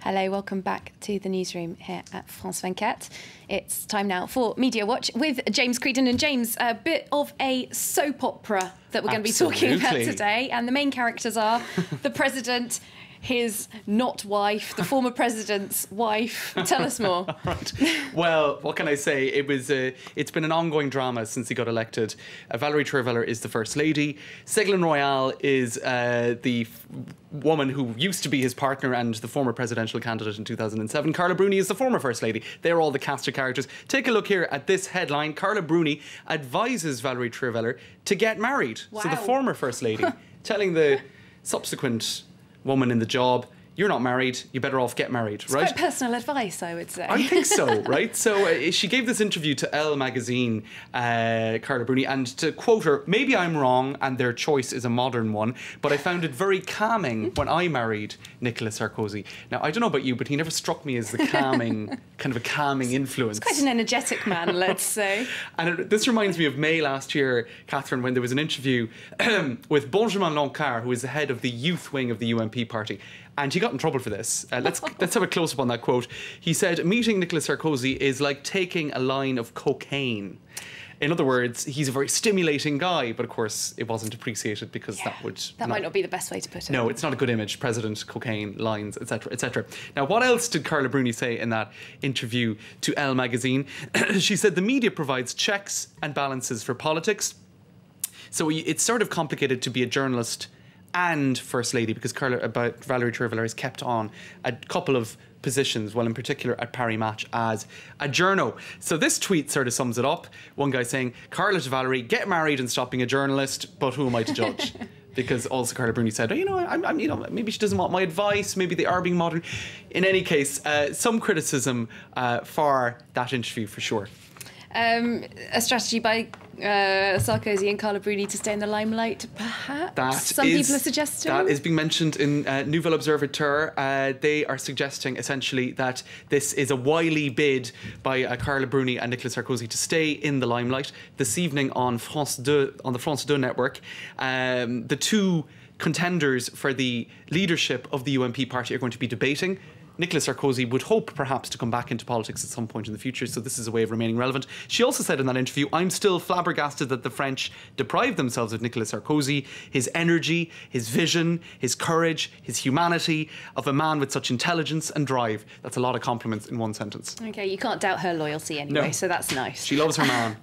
Hello, welcome back to the newsroom here at France 24. It's time now for Media Watch with James Creedon. And James, a bit of a soap opera that we're going to be talking about today. And the main characters are the president, his not wife, the former president's wife. Tell us more. Right. Well, what can I say? It's been an ongoing drama since he got elected. Valérie Trierweiler is the First Lady. Ségolène Royal is the woman who used to be his partner and the former presidential candidate in 2007. Carla Bruni is the former First Lady. They're all the cast of characters. Take a look here at this headline. Carla Bruni advises Valérie Trierweiler to get married. Wow. So the former First Lady telling the subsequent woman in the job, you're not married, you better off get married, right? It's quite personal advice, I would say. I think so, right? So she gave this interview to Elle magazine, Carla Bruni, and to quote her, maybe I'm wrong and their choice is a modern one, but I found it very calming when I married Nicolas Sarkozy. Now, I don't know about you, but he never struck me as the calming, kind of a calming influence. He's quite an energetic man, let's say. And this reminds me of May last year, Catherine, when there was an interview with Benjamin Loncard, who is the head of the youth wing of the UMP party. And he got in trouble for this. Let's have a close-up on that quote. He said, meeting Nicolas Sarkozy is like taking a line of cocaine. In other words, he's a very stimulating guy, but of course it wasn't appreciated because that might not be the best way to put it. No, it's not a good image. President, cocaine, lines, etc., etc. Now, what else did Carla Bruni say in that interview to Elle magazine? She said the media provides checks and balances for politics. So it's sort of complicated to be a journalist and First Lady, because Valérie Trierweiler has kept on a couple of positions, well, in particular at Paris Match as a journo. So this tweet sort of sums it up. One guy saying, Carla to Valérie, get married and stop being a journalist, but who am I to judge? Because also Carla Bruni said, maybe she doesn't want my advice, maybe they are being modern. In any case, some criticism for that interview for sure. A strategy by Sarkozy and Carla Bruni to stay in the limelight, perhaps? Some people are suggesting. That is being mentioned in Nouvel Observateur. They are suggesting essentially that this is a wily bid by Carla Bruni and Nicolas Sarkozy to stay in the limelight. This evening on France 2, on the France 2 network, the two contenders for the leadership of the UMP party are going to be debating. Nicolas Sarkozy would hope perhaps to come back into politics at some point in the future, so this is a way of remaining relevant. She also said in that interview, I'm still flabbergasted that the French deprived themselves of Nicolas Sarkozy, his energy, his vision, his courage, his humanity, of a man with such intelligence and drive. That's a lot of compliments in one sentence. Okay, you can't doubt her loyalty anyway, so that's nice. She loves her man.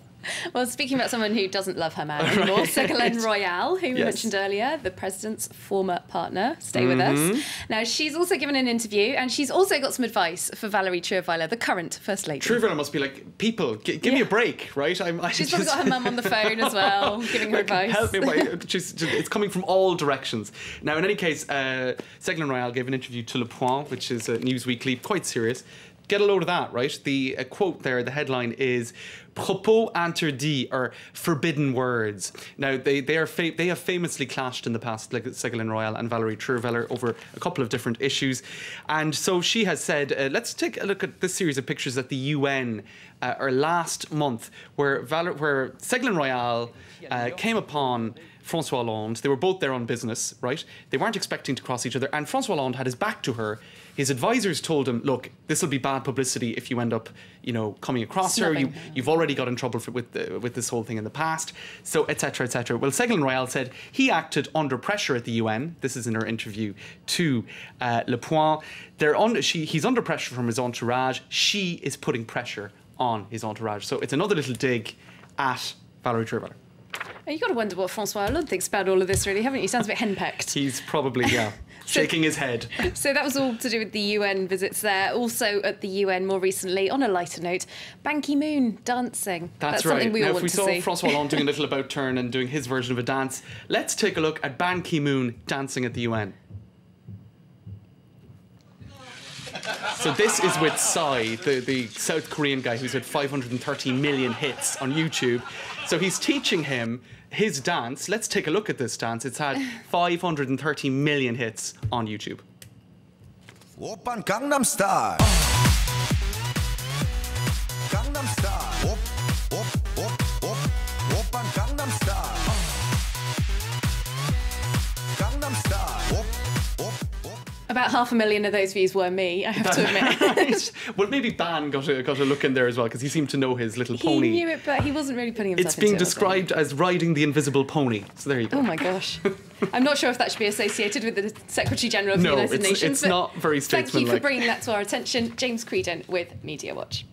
Well, speaking about someone who doesn't love her man anymore, right. Ségolène Royal, who we mentioned earlier, the president's former partner. Stay with us. Now, she's also given an interview, and she's also got some advice for Valérie Trierweiler, the current First Lady. Trierweiler must be like, people, give me a break, right? She's probably got her mum on the phone as well, giving her advice. Help me, it's coming from all directions. Now, in any case, Ségolène Royal gave an interview to Le Point, which is a News Weekly, quite serious. Get a load of that, right? The quote there, the headline is propos interdits, or forbidden words. Now, they have famously clashed in the past, like Ségolène Royal and Valérie Trierweiler, over a couple of different issues. And so she has said, let's take a look at this series of pictures at the UN last month, where Ségolène Royal came upon François Hollande. They were both there on business, right? They weren't expecting to cross each other, and François Hollande had his back to her. His advisors told him, look, this will be bad publicity if you end up, coming across her. You've already got in trouble with this whole thing in the past, so etc., etc. Well, Ségolène Royal said he acted under pressure at the UN. This is in her interview to Le Point. He's under pressure from his entourage. She is putting pressure on his entourage. So it's another little dig at Valérie Trierweiler. You've got to wonder what François Hollande thinks about all of this, really, haven't you? He sounds a bit henpecked. He's probably, shaking his head. So that was all to do with the UN visits there. Also at the UN more recently, on a lighter note, Ban Ki-moon dancing. That's right. Something we all want to see. Now, if we saw François Hollande doing a little about turn and doing his version of a dance, let's take a look at Ban Ki-moon dancing at the UN. So this is with Psy, the South Korean guy who's had 530 million hits on YouTube. So he's teaching him his dance. Let's take a look at this dance. It's had 530 million hits on YouTube. Oppan Gangnam Style. Gangnam Style. Oppan Gangnam Style. Gangnam Style. about 500,000 of those views were me, I have to admit. Well, maybe Ban got a look in there as well, because he seemed to know his little pony. He knew it, but he wasn't really putting himself into it. It's being into described as riding the invisible pony. So there you go. Oh my gosh. I'm not sure if that should be associated with the Secretary General of the United Nations. No, it's not very statesmanlike. Thank you for bringing that to our attention. James Creedon with Media Watch.